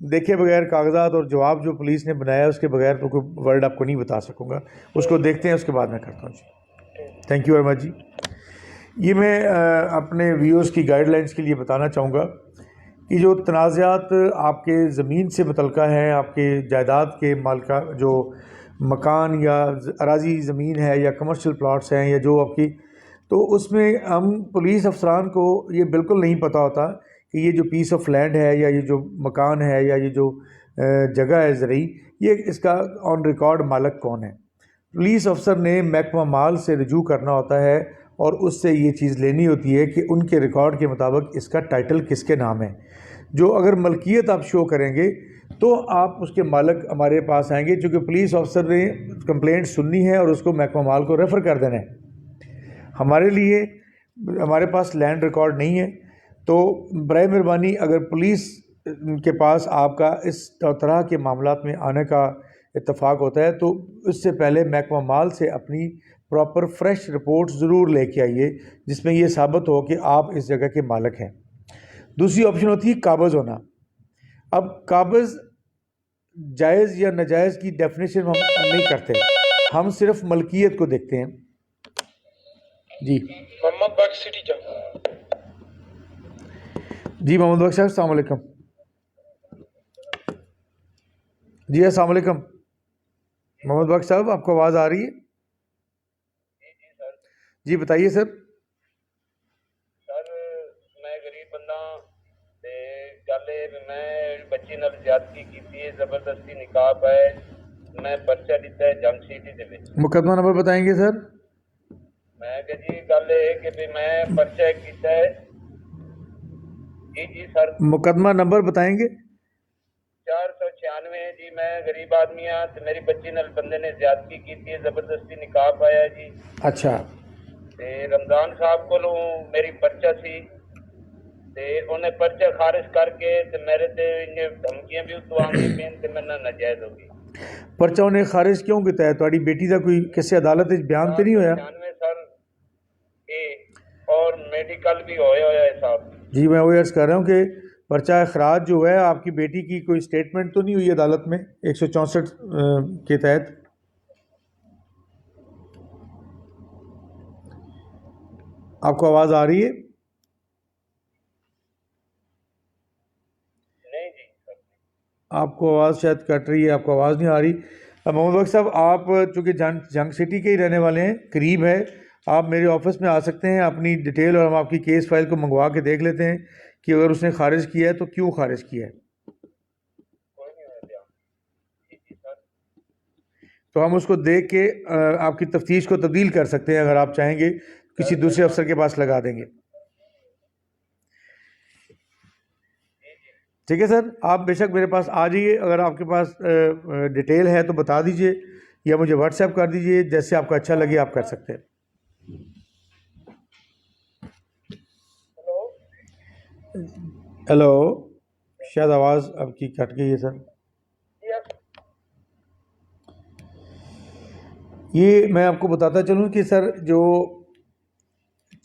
دیکھے بغیر کاغذات اور جواب جو پولیس نے بنایا اس کے بغیر تو کوئی ورڈ آپ کو نہیں بتا سکوں گا. اس کو دیکھتے ہیں, اس کے بعد میں کرتا ہوں جی. تھینک یو ویری مچ جی. یہ میں اپنے ویورز کی گائیڈ لائنس کے لیے بتانا چاہوں گا کہ جو تنازعات آپ کے زمین سے متعلقہ ہیں, آپ کے جائیداد کے مالکہ جو مکان یا اراضی زمین ہے یا کمرشل پلاٹس ہیں یا جو آپ کی, تو اس میں ہم پولیس افسران کو یہ بالکل نہیں پتہ ہوتا کہ یہ جو پیس آف لینڈ ہے یا یہ جو مکان ہے یا یہ جو جگہ ہے زرعی, یہ اس کا آن ریکارڈ مالک کون ہے. پولیس افسر نے محکمہ مال سے رجوع کرنا ہوتا ہے اور اس سے یہ چیز لینی ہوتی ہے کہ ان کے ریکارڈ کے مطابق اس کا ٹائٹل کس کے نام ہے. جو اگر ملکیت آپ شو کریں گے تو آپ اس کے مالک ہمارے پاس آئیں گے, چونکہ پولیس افسر نے کمپلینٹ سننی ہے اور اس کو محکمہ مال کو ریفر کر دینا ہے. ہمارے لیے ہمارے پاس لینڈ ریکارڈ نہیں ہے, تو برائے مہربانی اگر پولیس کے پاس آپ کا اس طرح کے معاملات میں آنے کا اتفاق ہوتا ہے تو اس سے پہلے محکمہ مال سے اپنی پراپر فریش رپورٹ ضرور لے کے آئیے جس میں یہ ثابت ہو کہ آپ اس جگہ کے مالک ہیں. دوسری آپشن ہوتی ہے قابض ہونا. اب قابض جائز یا ناجائز کی ڈیفینیشن ہم نہیں کرتے, ہم صرف ملکیت کو دیکھتے ہیں. جی محمد باغ سٹی جا. جی محمد باغ صاحب السلام علیکم. جی السلام علیکم محمد باغ صاحب, آپ کو آواز آ رہی ہے؟ جی بتائیے سر. سر میں غریب بندہ تے گل میں بچی نال زیادتی کیتی ہے, زبردستی نکاح ہے, میں پرچہ دیتا ہے جنگ سٹی دے وچ. مقدمہ نمبر بتائیں گے سر؟ میں کہ جی گل ہے کہ بھی میں پرچہ کیتا ہے. جی سر مقدمہ نمبر بتائیں گے؟ 496 جی. میں غریب آدمی ہاں تے میری بچی نال بندے نے زیادتی کیتی ہے, زبردستی نکاح پایا جی. اچھا. تے رمضان صاحب کو میری پرچہ سی تے انہیں پرچہ خارج کر کے تے میرے تے دھمکیاں بھی اتو آندی پین تے میں ناجائز ہو گئی. پرچہ انہیں خارج کیوں کیتا ہے؟ تہاڈی بیٹی دا کوئی کسے عدالت وچ بیان تے نہیں ہویا؟ 96 سر اور میڈیکل بھی ہویا ہے صاحب. جی میں وہ عرض کر رہا ہوں کہ پرچہ اخراج جو ہے آپ کی بیٹی کی کوئی سٹیٹمنٹ تو نہیں ہوئی عدالت میں 164 کے تحت؟ آپ کو آواز آ رہی ہے؟ نہیں جی سر. آپ کو آواز شاید کٹ رہی ہے, آپ کو آواز نہیں آ رہی. محمد بخش صاحب آپ چونکہ جنگ سٹی کے ہی رہنے والے ہیں, قریب ہے, آپ میرے آفس میں آ سکتے ہیں, اپنی ڈیٹیل اور ہم آپ کی کیس فائل کو منگوا کے دیکھ لیتے ہیں کہ اگر اس نے خارج کیا ہے تو کیوں خارج کیا ہے. کوئی نہیں ہوا جی سر. تو ہم اس کو دیکھ کے آپ کی تفتیش کو تبدیل کر سکتے ہیں, اگر آپ چاہیں گے کسی دوسرے افسر کے پاس لگا دیں گے. ٹھیک ہے سر, آپ بے شک میرے پاس آ جائیے, اگر آپ کے پاس ڈیٹیل ہے تو بتا دیجئے یا مجھے واٹس ایپ کر دیجئے, جیسے آپ کو اچھا لگے آپ کر سکتے ہیں. ہیلو, شاید آواز آپ کی کٹ گئی ہے سر. یہ میں آپ کو بتاتا چلوں کہ سر جو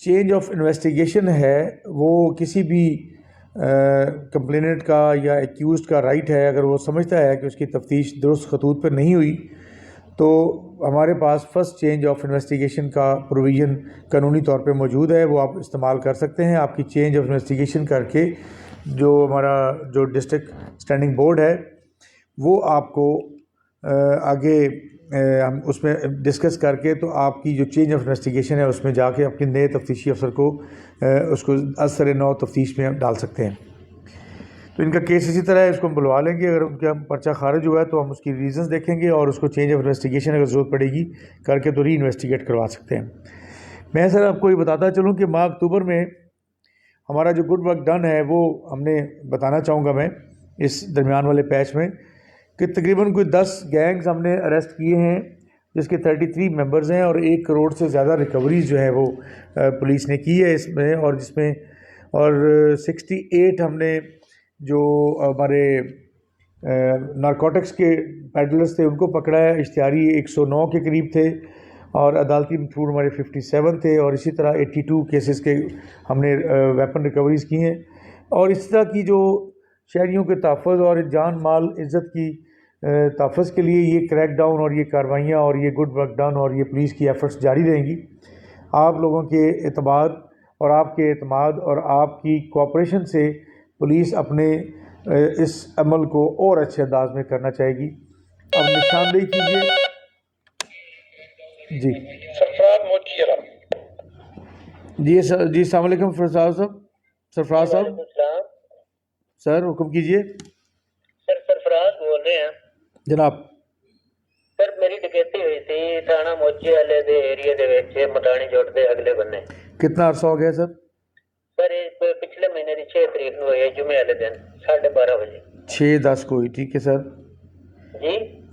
چینج آف انویسٹیگیشن ہے وہ کسی بھی کمپلیننٹ کا یا ایکیوزڈ کا رائٹ ہے. اگر وہ سمجھتا ہے کہ اس کی تفتیش درست خطوط پر نہیں ہوئی تو ہمارے پاس فرسٹ چینج آف انویسٹیگیشن کا پروویژن قانونی طور پہ موجود ہے, وہ آپ استعمال کر سکتے ہیں. آپ کی چینج آف انویسٹیگیشن کر کے جو ہمارا جو ڈسٹرکٹ اسٹینڈنگ بورڈ ہے وہ آپ کو آگے ہم اس میں ڈسکس کر کے تو آپ کی جو چینج آف انویسٹیگیشن ہے اس میں جا کے اپنے نئے تفتیشی افسر کو اس کو اثر نو تفتیش میں ڈال سکتے ہیں. تو ان کا کیس اسی طرح ہے, اس کو ہم بلوا لیں گے. اگر ان کا پرچہ خارج ہوا ہے تو ہم اس کی ریزنز دیکھیں گے اور اس کو چینج آف انویسٹیگیشن اگر ضرورت پڑے گی کر کے تو ری انویسٹیگیٹ کروا سکتے ہیں. میں سر آپ کو یہ بتاتا چلوں کہ ماہ اکتوبر میں ہمارا جو گڈ ورک ڈن ہے وہ ہم نے بتانا چاہوں گا میں اس درمیان والے پیچ میں کہ تقریباً کوئی 10 گینگز ہم نے اریسٹ کیے ہیں جس کے 33 ممبرز ہیں اور 1 کروڑ سے زیادہ ریکوریز جو ہے وہ پولیس نے کی ہے اس میں, اور جس میں اور 68 ہم نے جو ہمارے نارکوٹکس کے پیڈلرز تھے ان کو پکڑا ہے. اشتہاری 109 کے قریب تھے اور عدالتی مفرور ہمارے 57 تھے, اور اسی طرح 82 کیسز کے ہم نے ویپن ریکوریز کی ہیں. اور اس طرح کی جو شہریوں کے تحفظ اور جان مال عزت کی تحفظ کے لیے یہ کریک ڈاؤن اور یہ کاروائیاں اور یہ گڈ ورک ڈن اور یہ پولیس کی ایفرٹس جاری رہیں گی. آپ لوگوں کے اعتماد اور آپ کے اعتماد اور آپ کی کوآپریشن سے پولیس اپنے اس عمل کو اور اچھے انداز میں کرنا چاہے گی. اب نشاندہی کیجیے. جی سرفراز موچی والا. جی سر. جی السلام علیکم سرفراز صاحب. السلام سر حکم کیجیے. سر سرفراز بول رہے ہیں جناب. سر میری ڈکیتی ہوئی تھی تھانہ موچی والے دے ایریے دے وچ مٹانی جوٹ دے اگلے بننے. کتنا عرصہ ہو گیا سر؟ سر یہ پچھلے مہینے کی 6 تاریخ کو ہوئی ہے جمعے والے دن 12:30 بجے. 6/10 کو ہوئی. ٹھیک ہے سر.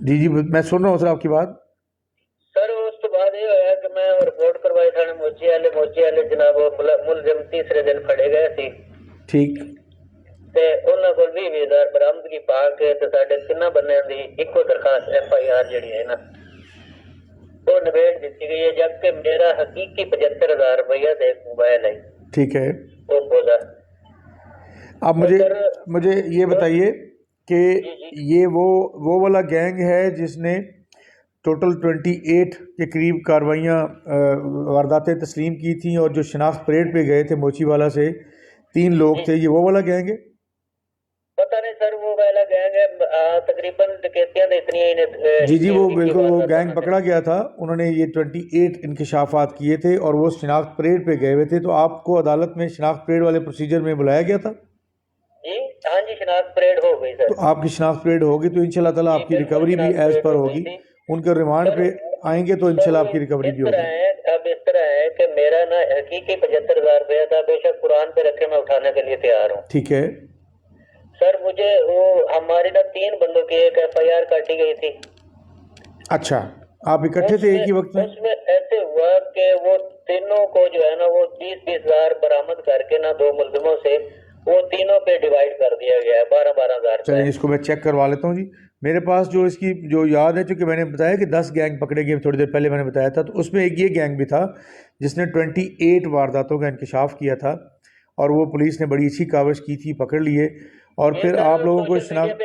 جی جی میں سن رہا ہوں سر آپ کی بات. سر اس تو بعد یہ ہوا کہ میں رپورٹ کروائی تھانے موچی والے جناب ملزم تیسرے دن پھڑے گئے تھی. ٹھیک. تے انہاں کول 20,000 برآمدگی پا کے تے ساڈے تیناں بندیاں دی ایکو درخواست FIR جڑی ہے نا وہ نبیڑ دیتی گئی ہے جبکہ میرا حقیقی 75,000 روپیہ دے موبائل ہے. ٹھیک ہے. وہ بولا. اب مجھے یہ بتائیے کہ یہ وہ والا گینگ ہے جس نے ٹوٹل 28 کے قریب کاروائیاں وارداتیں تسلیم کی تھیں اور جو شناخت پریڈ پہ گئے تھے موچی والا سے 3 لوگ تھے. یہ وہ والا گینگ ہے؟ پتہ نہیں سر وہ والا گینگ ہے تقریباً ڈکیتیاں دے اتنی ہی جی وہ بالکل وہ گینگ پکڑا گیا تھا. انہوں نے یہ 28 انکشافات کیے تھے اور وہ شناخت پریڈ پہ گئے ہوئے تھے. تو آپ کو عدالت میں شناخت پریڈ والے پروسیجر میں بلایا گیا تھا؟ جی ہاں جی شناخت پریڈ ہو گئی سر. تو آپ کی شناخت پریڈ ہوگی تو انشاءاللہ تعالیٰ آپ کی ریکوری بھی ایز پر ہوگی. ان کے ریمانڈ پہ آئیں گے تو انشاءاللہ آپ کی ریکوری بھی ہوگی. اب اس طرح ہے کہ میرا نا حقیقی 75,000 روپیہ تھا. بے شک قرآن پہ رکھے میں اٹھانے کے لیے تیار ہوں. ٹھیک ہے سر مجھے وہ ہمارے نا 3 بندوں کی ایک FIR کاٹی گئی تھی. اچھا آپ اکٹھے تھے ایک ہی وقت میں؟ اس میں ایسے ہوا کہ وہ تینوں کو جو ہے نا وہ 20,000 برآمد کر کے نا 2 ملزموں سے وہ تینوں پہ ڈیوائیڈ کر دیا گیا ہے 12,000 چلیں اس کو میں چیک کروا لیتا ہوں. جی میرے پاس جو اس کی جو یاد ہے چونکہ میں نے بتایا کہ 10 گینگ پکڑے گئے تھوڑی دیر پہلے میں نے بتایا تھا. تو اس میں ایک یہ گینگ بھی تھا جس نے 28 وارداتوں کا انکشاف کیا تھا اور وہ پولیس نے بڑی اچھی کاوش کی تھی, پکڑ لیے. اور پھر آپ لوگوں کو شناخت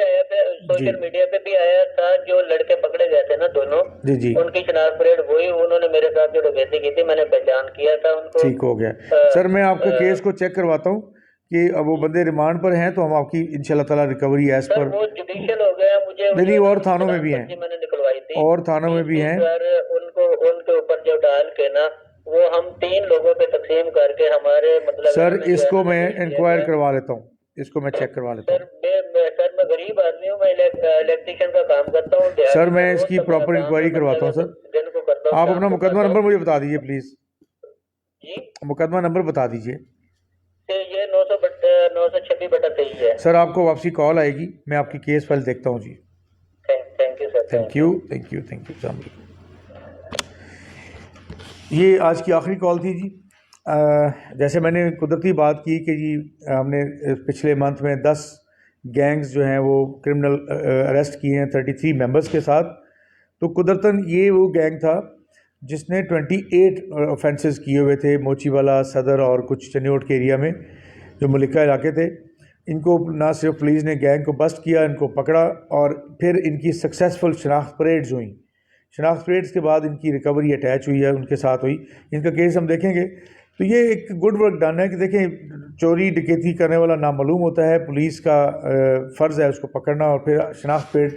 سوشل میڈیا پہ بھی آیا تھا جو لڑکے پکڑے گئے تھے نا دونوں جی ان کی شناخت پریڈ ہوئی. انہوں نے میرے ساتھ جو ڈکیتی کی تھی میں نے پہچان کیا تھا ان کو. ٹھیک ہو گیا سر. میں آپ کا کیس کو چیک کرواتا ہوں کہ اب وہ بندے ریمانڈ پر ہیں تو ہم آپ کی انشاءاللہ تعالیٰ ریکوری ایز پر. وہ جوڈیشل ہو گیا مجھے. نہیں اور تھانوں میں بھی ہیں, میں نے نکلوائی تھی اور تھانوں میں بھی ہیں. ان کے اوپر جو ڈال کے نا وہ ہم 3 لوگوں پہ تقسیم کر کے ہمارے مطلب سر اس کو میں انکوائر کروا لیتا ہوں, اس کو میں چیک کروا لیتا ہوں. سر میں غریب آدمی ہوں, میں الیکٹریشین کا کام کرتا ہوں. سر میں اس کی پراپر انکوائری کرواتا ہوں. سر آپ اپنا مقدمہ نمبر مجھے بتا دیجیے پلیز. جی مقدمہ نمبر بتا دیجیے. یہ 926/23 ہے. سر آپ کو واپسی کال آئے گی, میں آپ کی کیس فائل دیکھتا ہوں. جی thank you sir. Thank you. السلام علیکم. یہ آج کی آخری کال تھی. جی جیسے میں نے قدرتی بات کی کہ جی ہم نے پچھلے منتھ میں 10 گینگز جو ہیں وہ کرمنل اریسٹ کیے ہیں 33 ممبرس کے ساتھ. تو قدرتاً یہ وہ گینگ تھا جس نے 28 آفینسز کیے ہوئے تھے موچی والا, صدر اور کچھ چنیوٹ کے ایریا میں جو ملکہ علاقے تھے. ان کو نہ صرف پولیس نے گینگ کو بسٹ کیا, ان کو پکڑا اور پھر ان کی سکسیزفل شناخت پریڈز ہوئیں. شناخت پریڈز کے بعد ان کی ریکوری اٹیچ ہوئی ہے, ان کے ساتھ ہوئی. ان کا کیس ہم دیکھیں گے. تو یہ ایک گڈ ورک ڈن ہے کہ دیکھیں چوری ڈکیتی کرنے والا نامعلوم ہوتا ہے, پولیس کا فرض ہے اس کو پکڑنا اور پھر شناخت پریڈ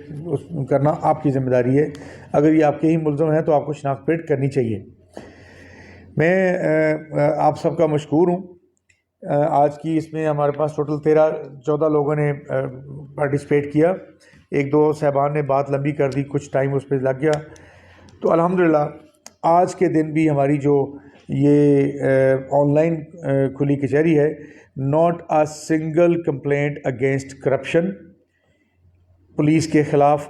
کرنا آپ کی ذمہ داری ہے. اگر یہ آپ کے ہی ملزم ہیں تو آپ کو شناخت پریڈ کرنی چاہیے. میں آپ سب کا مشکور ہوں. آج کی اس میں ہمارے پاس ٹوٹل 14 لوگوں نے پارٹیسپیٹ کیا. 1-2 صاحبان نے بات لمبی کر دی, کچھ ٹائم اس پہ لگ گیا. تو الحمدللہ آج کے دن بھی ہماری جو یہ آن لائن کھلی کچہری ہے, not a single complaint against corruption. Police کے خلاف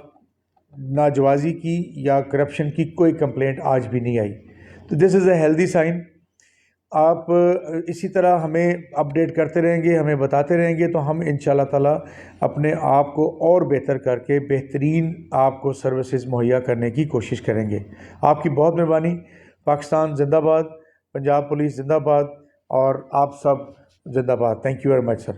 ناجوازی کی یا کرپشن کی کوئی کمپلینٹ آج بھی نہیں آئی. تو دس از اے ہیلدی سائن. آپ اسی طرح ہمیں اپڈیٹ کرتے رہیں گے, ہمیں بتاتے رہیں گے تو ہم انشاءاللہ تعالیٰ اپنے آپ کو اور بہتر کر کے بہترین آپ کو سروسز مہیا کرنے کی کوشش کریں گے. آپ کی بہت مہربانی. پاکستان زندہ باد, پنجاب پولیس زندہ باد, اور آپ سب زندہ باد. Thank you very much sir.